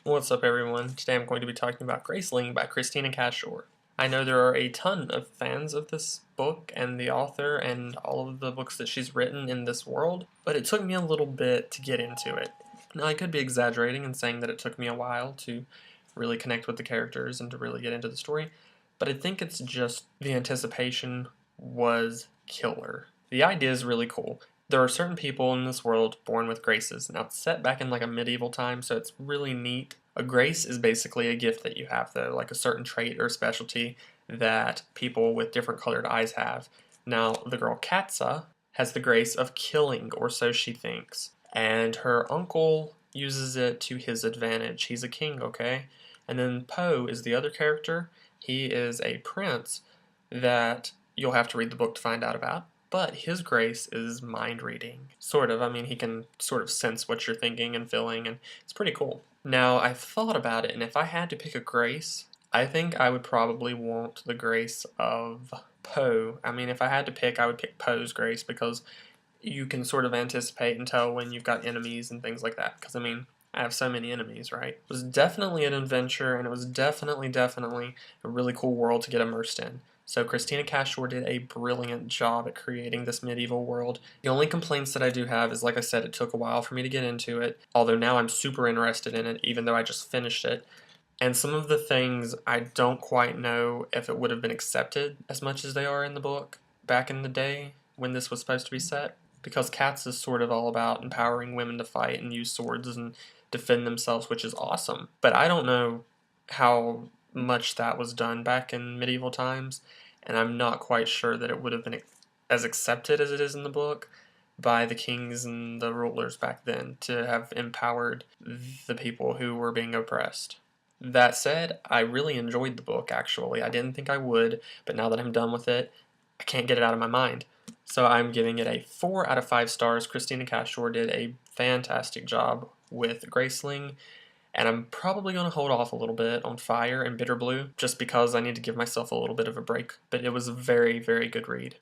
What's up, everyone? Today I'm going to be talking about Graceling by Kristin Cashore. I know there are a ton of fans of this book and the author and all of the books that she's written in this world, but it took me a little bit to get into it. Now, I could be exaggerating and saying that it took me a while to really connect with the characters and to really get into the story, but I think it's just the anticipation was killer. The idea is really cool. There are certain people in this world born with graces. Now, it's set back in like a medieval time, so it's really neat. A grace is basically a gift that you have, though, like a certain trait or specialty that people with different colored eyes have. Now, the girl Katza has the grace of killing, or so she thinks, and her uncle uses it to his advantage. He's a king, okay? And then Poe is the other character. He is a prince that you'll have to read the book to find out about. But his grace is mind reading. Sort of. I mean, he can sort of sense what you're thinking and feeling, and it's pretty cool. Now, I've thought about it, and if I had to pick a grace, I think I would probably want the grace of Poe. I mean, if I had to pick, I would pick Poe's grace because you can sort of anticipate and tell when you've got enemies and things like that. Because, I mean, I have so many enemies, right? It was definitely an adventure, and it was definitely a really cool world to get immersed in. So Kristin Cashore did a brilliant job at creating this medieval world. The only complaints that I do have is, like I said, it took a while for me to get into it, although now I'm super interested in it, even though I just finished it. And some of the things I don't quite know if it would have been accepted as much as they are in the book back in the day when this was supposed to be set, because Cats is sort of all about empowering women to fight and use swords and defend themselves, which is awesome. But I don't know how much that was done back in medieval times, and I'm not quite sure that it would have been as accepted as it is in the book by the kings and the rulers back then to have empowered the people who were being oppressed. That said, I really enjoyed the book, actually. I didn't think I would, but now that I'm done with it, I can't get it out of my mind. So I'm giving it a 4 out of 5 stars. Kristin Cashore did a fantastic job with Graceling, and I'm probably going to hold off a little bit on Fire and Bitter Blue just because I need to give myself a little bit of a break. But it was a very good read.